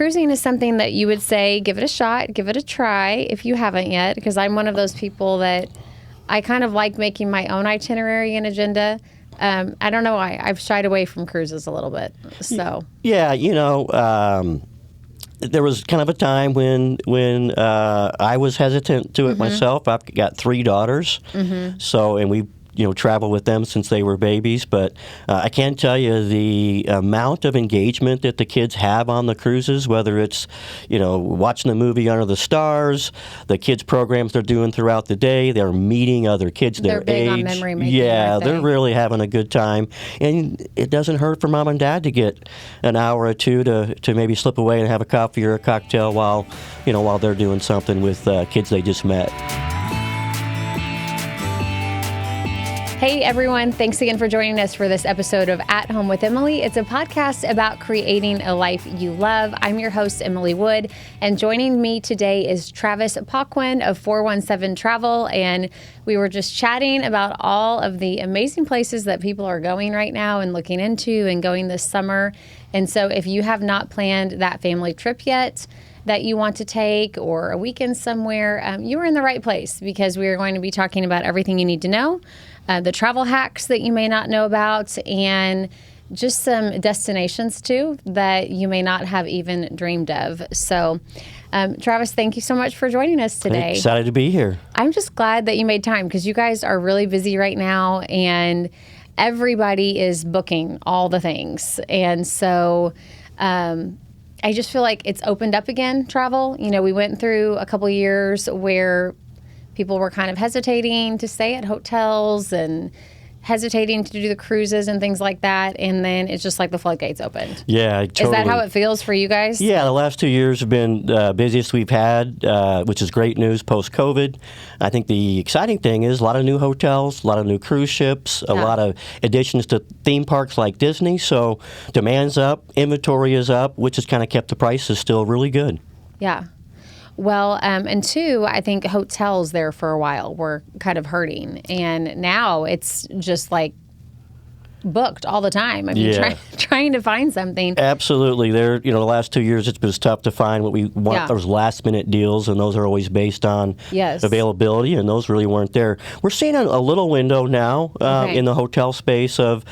cruising is something that you would say, give it a shot, give it a try if you haven't yet, because I'm one of those people that I kind of like making my own itinerary and agenda. I don't know why. I've shied away from cruises a little bit. So Yeah, there was kind of a time when I was hesitant to it myself. I've got 3 daughters, and we travel with them since they were babies. But I can tell you the amount of engagement that the kids have on the cruises, whether it's watching the movie Under the Stars, the kids programs they're doing throughout the day, they're meeting other kids their big age. On memory making, yeah, aren't they? They're really having a good time, and it doesn't hurt for mom and dad to get an hour or two to maybe slip away and have a coffee or a cocktail while they're doing something with kids they just met. Hey everyone, thanks again for joining us for this episode of At Home with Emily. It's a podcast about creating a life you love. I'm your host, Emily Wood, and joining me today is Travis Paquin of 417 Travel, and we were just chatting about all of the amazing places that people are going right now and looking into and going this summer. And so if you have not planned that family trip yet that you want to take, or a weekend somewhere, you are in the right place, because we are going to be talking about everything you need to know, the travel hacks that you may not know about, and just some destinations too that you may not have even dreamed of. So, Travis, thank you so much for joining us today. Excited to be here. I'm just glad that you made time, because you guys are really busy right now, and everybody is booking all the things. And so, I just feel like it's opened up again, travel. We went through a couple years where people were kind of hesitating to stay at hotels and hesitating to do the cruises and things like that. And then it's just like the floodgates opened. Yeah, totally. Is that how it feels for you guys? Yeah, the last 2 years have been busiest we've had, which is great news post-COVID. I think the exciting thing is a lot of new hotels, a lot of new cruise ships, a lot of additions to theme parks like Disney. So demand's up, inventory is up, which has kind of kept the prices still really good. Yeah. Well, and 2, I think hotels there for a while were kind of hurting. And now it's just like booked all the time. I mean, trying to find something. Absolutely. The last 2 years it's been tough to find what we want, those last minute deals, and those are always based on availability, and those really weren't there. We're seeing a little window now in the hotel space of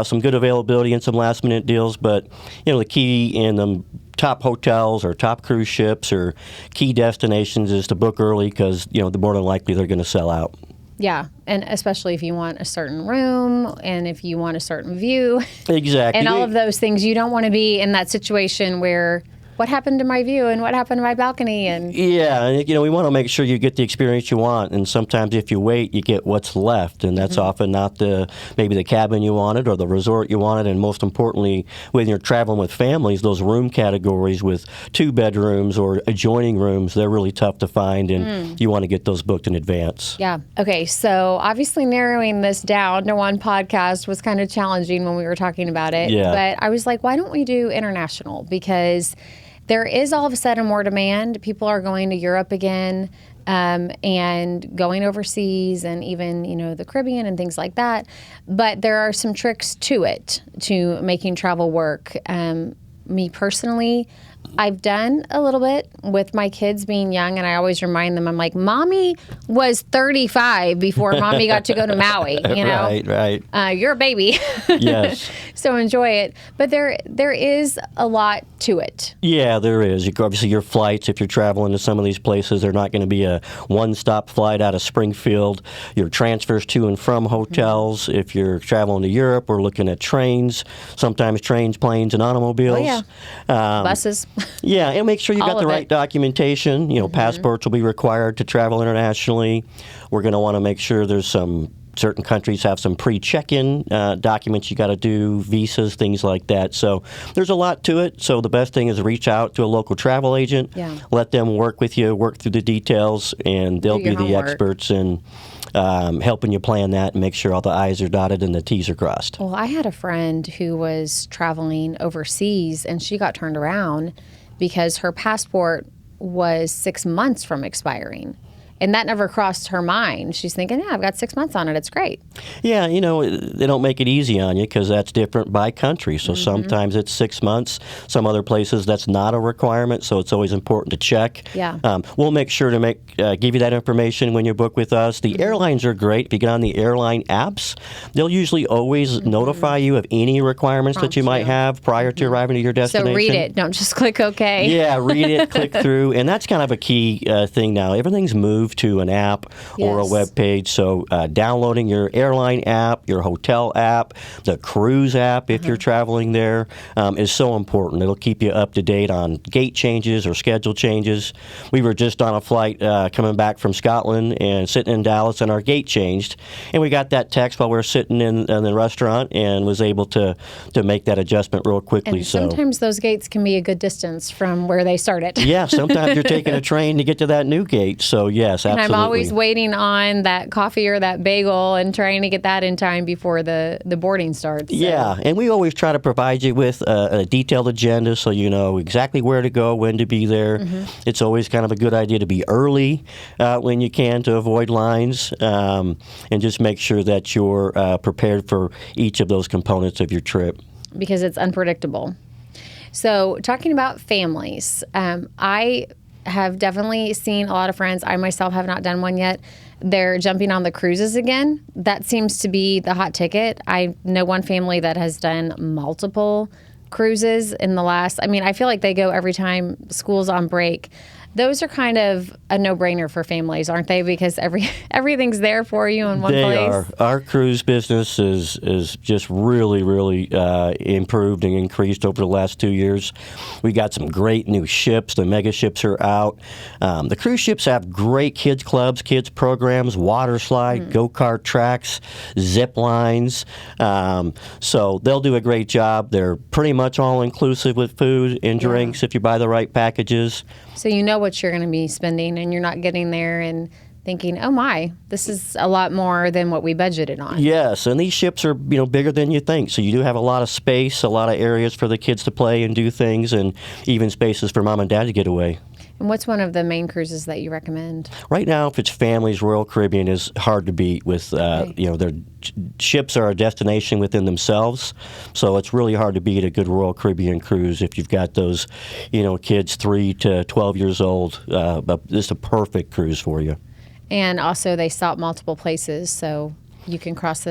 some good availability and some last minute deals, but the key in the top hotels or top cruise ships or key destinations is to book early, because the more than likely they're going to sell out. Yeah, and especially if you want a certain room and if you want a certain view. Exactly. And all of those things, you don't want to be in that situation where, what happened to my view and what happened to my balcony? And yeah, and we want to make sure you get the experience you want, and sometimes if you wait, you get what's left, and that's often not maybe the cabin you wanted or the resort you wanted. And most importantly, when you're traveling with families, those room categories with 2 bedrooms or adjoining rooms, they're really tough to find, and you want to get those booked in advance. Yeah. Okay, so obviously narrowing this down to one podcast was kind of challenging when we were talking about it. Yeah. But I was like, why don't we do international? Because there is all of a sudden more demand. People are going to Europe again, and going overseas, and even, the Caribbean and things like that. But there are some tricks to it, to making travel work. Me personally, I've done a little bit with my kids being young, and I always remind them, I'm like, Mommy was 35 before Mommy got to go to Maui, Right. You're a baby. Yes. So enjoy it. But there is a lot to it. Yeah, there is. Obviously, your flights, if you're traveling to some of these places, they're not going to be a one-stop flight out of Springfield. Your transfers to and from hotels. If you're traveling to Europe, we're looking at trains, sometimes trains, planes, and automobiles. Oh, yeah. Buses. Yeah, and make sure you got the right it. documentation. Passports will be required to travel internationally. We're going to want to make sure there's certain countries have some pre-check-in documents you got to do, visas, things like that. So there's a lot to it. So the best thing is to reach out to a local travel agent, let them work with you, work through the details, and they'll be the experts in helping you plan that and make sure all the I's are dotted and the T's are crossed. Well, I had a friend who was traveling overseas, and she got turned around because her passport was 6 months from expiring. And that never crossed her mind. She's thinking, yeah, I've got 6 months on it. It's great. Yeah, they don't make it easy on you because that's different by country. So sometimes it's 6 months. Some other places that's not a requirement, so it's always important to check. Yeah. We'll make sure to give you that information when you book with us. The airlines are great. If you get on the airline apps, they'll usually always notify you of any requirements that you might have prior to arriving to your destination. So read it. Don't just click OK. Yeah, read it, click through. And that's kind of a key thing now. Everything's moved to an app or a web page. So downloading your airline app, your hotel app, the cruise app if you're traveling there is so important. It'll keep you up to date on gate changes or schedule changes. We were just on a flight coming back from Scotland and sitting in Dallas, and our gate changed. And we got that text while we were sitting in the restaurant and was able to make that adjustment real quickly. And sometimes those gates can be a good distance from where they started. Yeah, sometimes you're taking a train to get to that new gate. So, yes, absolutely. And I'm always waiting on that coffee or that bagel and trying to get that in time before the boarding starts. So. Yeah, and we always try to provide you with a detailed agenda so you know exactly where to go, when to be there. It's always kind of a good idea to be early when you can to avoid lines and just make sure that you're prepared for each of those components of your trip. Because it's unpredictable. So talking about families, I have definitely seen a lot of friends. I myself have not done one yet. They're jumping on the cruises again. That seems to be the hot ticket. I know one family that has done multiple cruises in the last, I feel like they go every time school's on break. Those are kind of a no-brainer for families, aren't they? Because everything's there for you in one place. They are. Our cruise business is just really, really improved and increased over the last 2 years. We got some great new ships. The mega ships are out. The cruise ships have great kids clubs, kids programs, water slide, go-kart tracks, zip lines. So they'll do a great job. They're pretty much all-inclusive with food and drinks if you buy the right packages. So you know what you're going to be spending, and you're not getting there and thinking, oh my, this is a lot more than what we budgeted on. Yes, and these ships are bigger than you think. So you do have a lot of space, a lot of areas for the kids to play and do things, and even spaces for mom and dad to get away. And what's one of the main cruises that you recommend? Right now, if it's families, Royal Caribbean is hard to beat with, their ships are a destination within themselves. So it's really hard to beat a good Royal Caribbean cruise if you've got those, kids 3 to 12 years old. It's a perfect cruise for you. And also they stop multiple places, so you can cross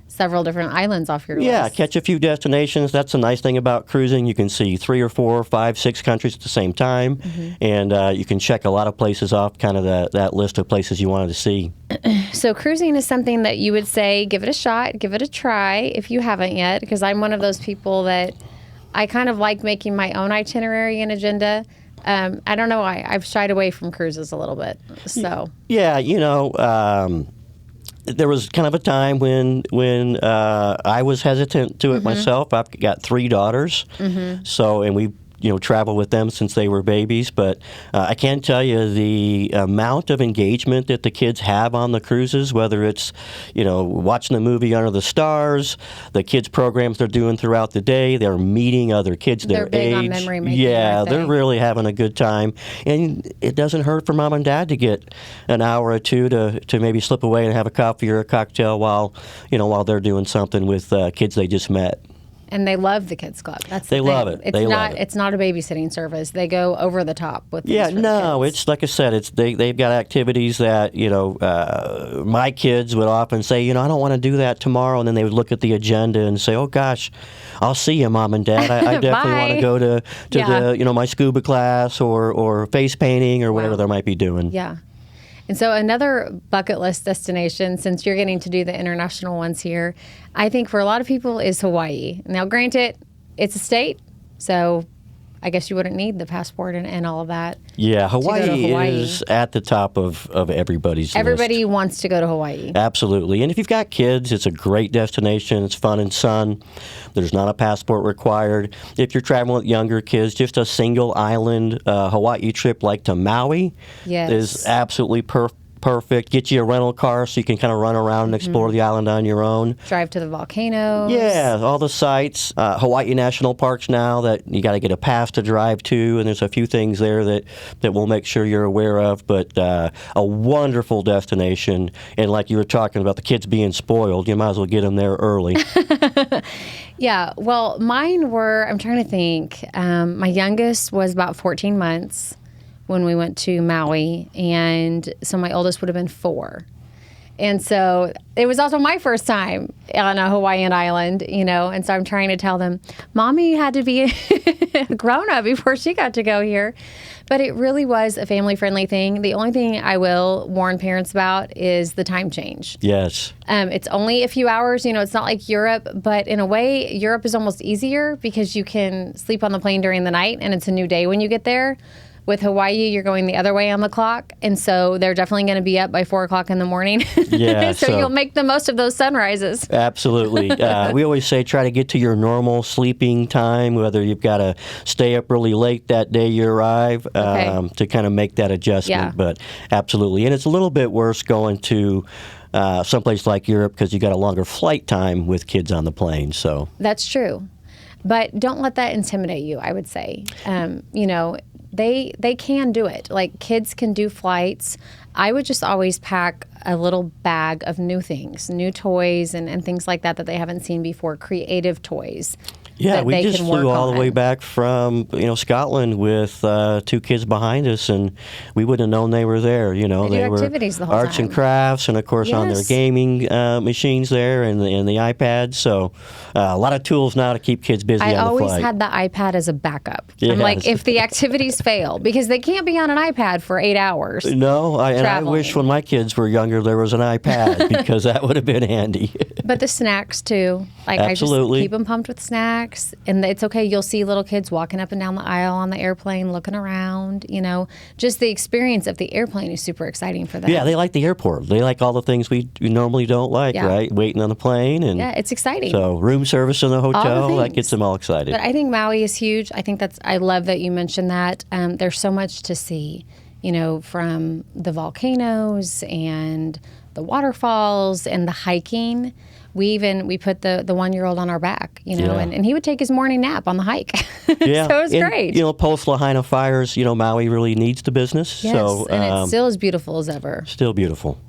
several different islands off your list. Yeah, catch a few destinations. That's a nice thing about cruising. You can see 3 or 4, 5, 6 countries at the same time, and you can check a lot of places off, kind of that list of places you wanted to see. So cruising is something that you would say, give it a shot, give it a try if you haven't yet, because I'm one of those people that I kind of like making my own itinerary and agenda. I don't know why. I've shied away from cruises a little bit. So yeah, there was kind of a time when I was hesitant to it myself. I've got 3 daughters, and we travel with them since they were babies. But I can tell you the amount of engagement that the kids have on the cruises, whether it's watching the movie Under the Stars, the kids programs they're doing throughout the day, they're meeting other kids their big age. On memory making, yeah, they're really having a good time, and it doesn't hurt for mom and dad to get an hour or two to maybe slip away and have a coffee or a cocktail while they're doing something with kids they just met. And they love the kids club. That's they the love thing. it. It's not a babysitting service. They go over the top with things for the kids. It's like I said. They've got activities that my kids would often say, I don't want to do that tomorrow, and then they would look at the agenda and say, oh gosh, I'll see you, mom and dad. I definitely want to go to the my scuba class or face painting or whatever they might be doing. Yeah. And so another bucket list destination, since you're getting to do the international ones here, I think for a lot of people is Hawaii. Now, granted, it's a state, so I guess you wouldn't need the passport and all of that. Yeah, Hawaii is at the top of everybody's list. Everybody wants to go to Hawaii. Absolutely. And if you've got kids, it's a great destination. It's fun and sun. There's not a passport required. If you're traveling with younger kids, just a single island Hawaii trip like to Maui is absolutely perfect. Get you a rental car so you can kind of run around and explore the island on your own. Drive to the volcanoes. Yeah, all the sites. Hawaii National Parks now that you got to get a pass to drive to, and there's a few things there that we'll make sure you're aware of. But a wonderful destination, and like you were talking about the kids being spoiled, you might as well get them there early. Yeah, well, mine were, I'm trying to think, my youngest was about 14 months when we went to Maui, and so my oldest would have been 4. And so it was also my first time on a Hawaiian island, and so I'm trying to tell them, Mommy had to be a grown-up before she got to go here. But it really was a family-friendly thing. The only thing I will warn parents about is the time change. Yes. It's only a few hours. It's not like Europe, but in a way, Europe is almost easier because you can sleep on the plane during the night, and it's a new day when you get there. With Hawaii, you're going the other way on the clock, and so they're definitely going to be up by 4 o'clock in the morning. Yeah, so you'll make the most of those sunrises. Absolutely. We always say try to get to your normal sleeping time, whether you've got to stay up really late that day you arrive to kind of make that adjustment. Yeah. But absolutely. And it's a little bit worse going to someplace like Europe because you got a longer flight time with kids on the plane. So that's true. But don't let that intimidate you, I would say. They can do it. Like, kids can do flights. I would just always pack a little bag of new things, new toys and things like that they haven't seen before, creative toys. Yeah, we just flew all the way back from Scotland with 2 kids behind us, and we wouldn't have known they were there. They do were activities the whole arts time. and crafts, and of course on their gaming machines there and the iPads. So a lot of tools now to keep kids busy on the flight. I always had the iPad as a backup. Yes. I'm like, if the activities fail, because they can't be on an iPad for 8 hours. No, I wish when my kids were younger there was an iPad because that would have been handy. But the snacks too. Like, absolutely. I just keep them pumped with snacks, and it's okay. You'll see little kids walking up and down the aisle on the airplane, looking around. Just the experience of the airplane is super exciting for them. Yeah, they like the airport. They like all the things we normally don't like, right? Waiting on the plane, and yeah, it's exciting. So room service in the hotel, that gets them all excited. But I think Maui is huge. I love that you mentioned that. There's so much to see, from the volcanoes and the waterfalls and the hiking. We put the 1-year-old on our back, and he would take his morning nap on the hike. Yeah. So it was great. Post Lahaina fires, Maui really needs the business. Yes, so, and it's still as beautiful as ever. Still beautiful.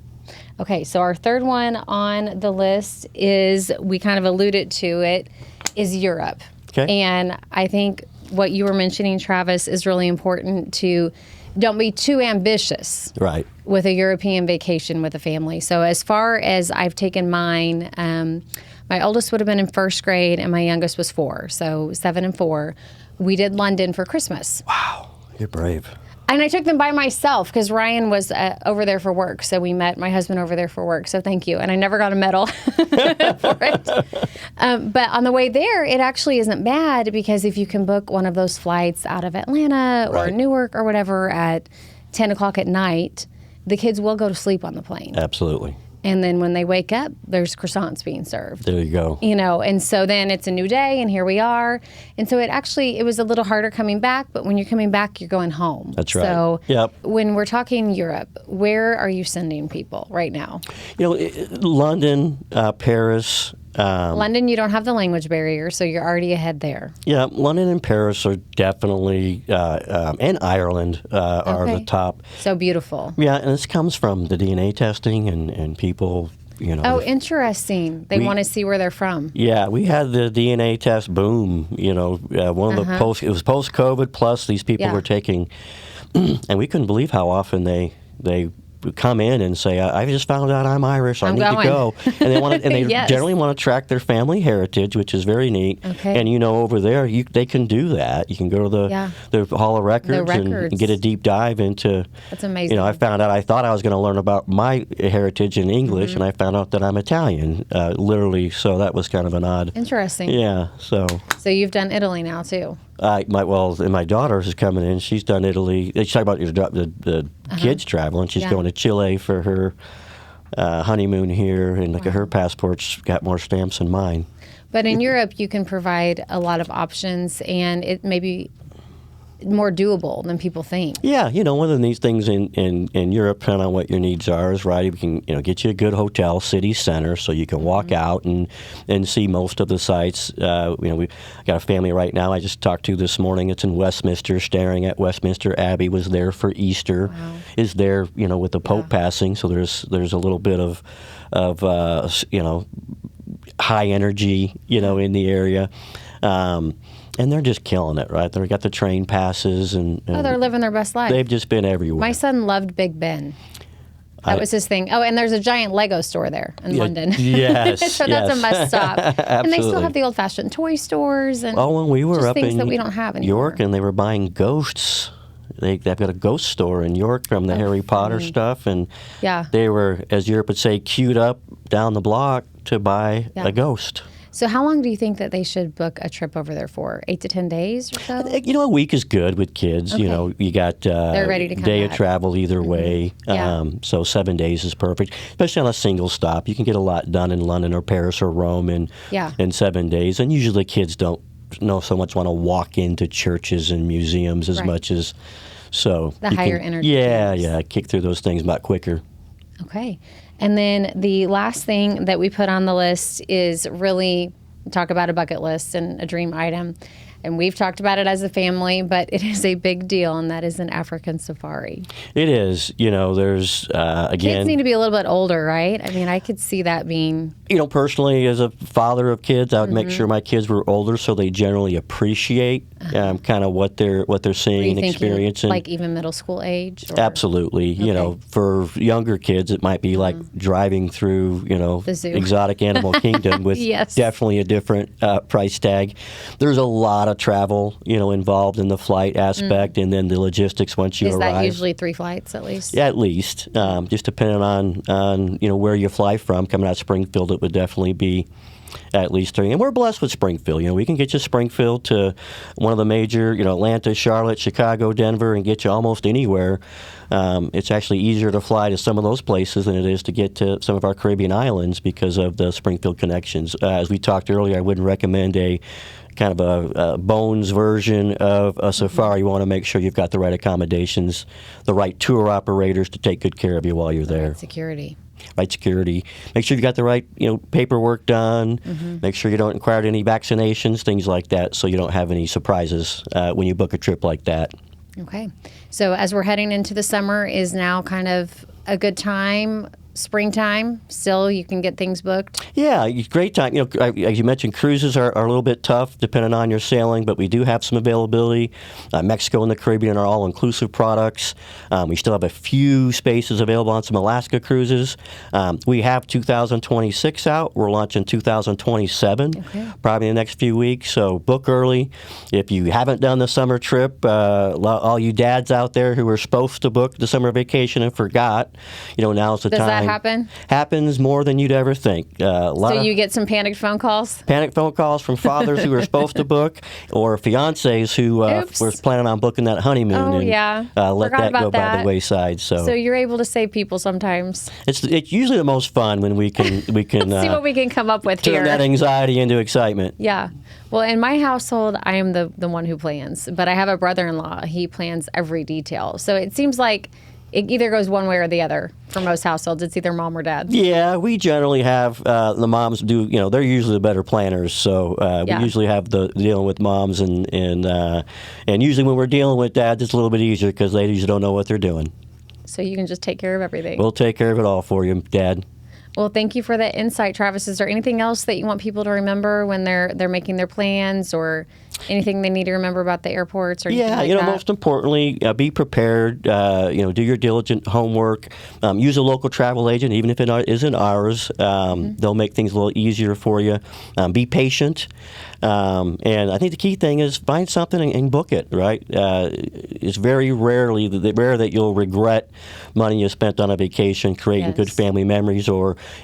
Okay, so our third one on the list is, we kind of alluded to it, is Europe. Okay. And I think what you were mentioning, Travis, is really important to don't be too ambitious. Right. With a European vacation with a family. So as far as I've taken mine, my oldest would have been in first grade and my youngest was 4, so 7 and 4. We did London for Christmas. Wow, you're brave. And I took them by myself because Ryan was over there for work. So we met my husband over there for work. So thank you. And I never got a medal for it. But on the way there, it actually isn't bad because if you can book one of those flights out of Atlanta or Newark or whatever at 10 o'clock at night, the kids will go to sleep on the plane. Absolutely. And then when they wake up, there's croissants being served. There you go. And so then it's a new day, and here we are. And so it was a little harder coming back, but when you're coming back, you're going home. That's right. So yep. When we're talking Europe, where are you sending people right now? London, Paris. London, you don't have the language barrier, so you're already ahead there. Yeah, London and Paris are definitely, and Ireland are the top. So beautiful. Yeah, and this comes from the DNA testing and people, Oh, interesting. They want to see where they're from. Yeah, we had the DNA test boom. One of the it was post-COVID, plus these people were taking, and we couldn't believe how often they come in and say, I just found out I'm Irish, I need to go. And they Yes. generally want to track their family heritage, which is very neat. Okay. And over there, they can do that. You can go to the Hall of Records, and get a deep dive into. That's amazing. I found out, I thought I was going to learn about my heritage in English, and I found out that I'm Italian, literally. So that was kind of an odd. Interesting. Yeah. So you've done Italy now too. And my daughter is coming in. She's done Italy. She's talking about the kids traveling. She's going to Chile for her honeymoon here, and her passport's got more stamps than mine. But in Europe, you can provide a lot of options, and it maybe more doable than people think. Yeah, one of these things in Europe, depending on what your needs are, is right. We can get you a good hotel, city center, so you can walk out and see most of the sites. We got a family right now I just talked to this morning. It's in Westminster, staring at Westminster Abbey. Was there for Easter. Wow. Is there with the Pope passing? So there's a little bit of high energy in the area. And they're just killing it, right? They've got the train passes and they're living their best life. They've just been everywhere. My son loved Big Ben. That was his thing. Oh, and there's a giant Lego store there in London. Yes. So that's a must stop. Absolutely. And they still have the old-fashioned toy stores and when we were just up things in that we don't have anymore. York, and they were buying ghosts. They've got a ghost store in York from the Harry Potter stuff, and they were, as Europe would say, queued up down the block to buy a ghost. So how long do you think that they should book a trip over there for? 8 to 10 days or so? A week is good with kids. Okay. You got they're ready to come day back. of travel either way. Yeah. So 7 days is perfect, especially on a single stop. You can get a lot done in London or Paris or Rome in 7 days. And usually kids don't so much want to walk into churches and museums as much as the higher energy. Yeah, kick through those things a lot quicker. Okay. And then the last thing that we put on the list is really talk about a bucket list and a dream item. And we've talked about it as a family, but it is a big deal, and that is an African safari. It is. There's, again... Kids need to be a little bit older, right? I mean, I could see that being... Personally, as a father of kids, I would make sure my kids were older so they generally appreciate kind of what they're seeing and experiencing. Like even middle school age? Or? Absolutely. Okay. For younger kids, it might be like driving through, the zoo. Exotic Animal Kingdom with definitely a different price tag. There's a lot of travel, involved in the flight aspect, and then the logistics once you arrive. Is that usually 3 flights at least? Yeah, at least. Just depending on where you fly from. Coming out of Springfield, it would definitely be at least 3. And we're blessed with Springfield. We can get you Springfield to one of the major, Atlanta, Charlotte, Chicago, Denver, and get you almost anywhere. It's actually easier to fly to some of those places than it is to get to some of our Caribbean islands because of the Springfield connections. As we talked earlier, I wouldn't recommend a kind of a bones version of a safari. You want to make sure you've got the right accommodations, the right tour operators to take good care of you while you're there. Right security. Make sure you got the right paperwork done. Make sure you don't require any vaccinations, things like that, so you don't have any surprises when you book a trip like that. Okay. So as we're heading into the summer, is now kind of a good time? Springtime, still you can get things booked? Yeah, great time. As you mentioned, cruises are a little bit tough depending on your sailing, but we do have some availability. Mexico and the Caribbean are all-inclusive products. We still have a few spaces available on some Alaska cruises. We have 2026 out. We're launching 2027 probably in the next few weeks, so book early. If you haven't done the summer trip, all you dads out there who were supposed to book the summer vacation and forgot, now's the time. Happen? Happens more than you'd ever think. So you get some panicked phone calls? Panicked phone calls from fathers who were supposed to book, or fiancés who were planning on booking that honeymoon let that go by the wayside. So you're able to save people sometimes. It's usually the most fun when we can see what we can come up with turn here. That anxiety into excitement. Yeah. Well, in my household, I am the one who plans, but I have a brother-in-law. He plans every detail. So it seems like it either goes one way or the other for most households. It's either mom or dad. Yeah, we generally have the moms do. They're usually the better planners. So we usually have the dealing with moms, and usually when we're dealing with dads, it's a little bit easier because they usually don't know what they're doing. So you can just take care of everything. We'll take care of it all for you, Dad. Well, thank you for that insight, Travis. Is there anything else that you want people to remember when they're making their plans, or anything they need to remember about the airports or anything like that? Most importantly, be prepared. Do your diligent homework. Use a local travel agent, even if it isn't ours. They'll make things a little easier for you. Be patient. And I think the key thing is find something and book it, right? It's very rare that you'll regret money you spent on a vacation creating good family memories.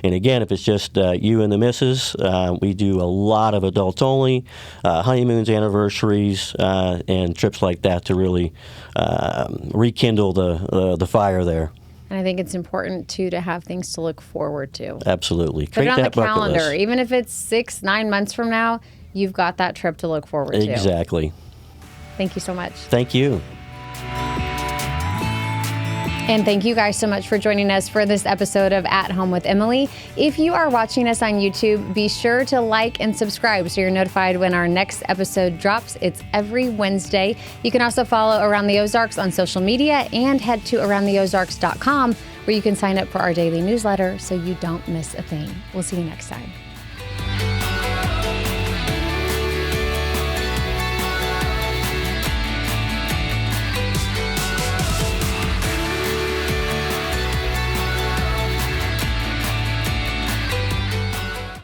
And again, if it's just you and the missus, we do a lot of adults only, honeymoons, anniversaries, and trips like that to really rekindle the fire there. And I think it's important, too, to have things to look forward to. Absolutely. Put it on the calendar. Even if it's 6-9 months from now, you've got that trip to look forward to. Exactly. Thank you so much. Thank you. And thank you guys so much for joining us for this episode of At Home with Emily. If you are watching us on YouTube, be sure to like and subscribe so you're notified when our next episode drops. It's every Wednesday. You can also follow Around the Ozarks on social media and head to aroundtheozarks.com where you can sign up for our daily newsletter so you don't miss a thing. We'll see you next time.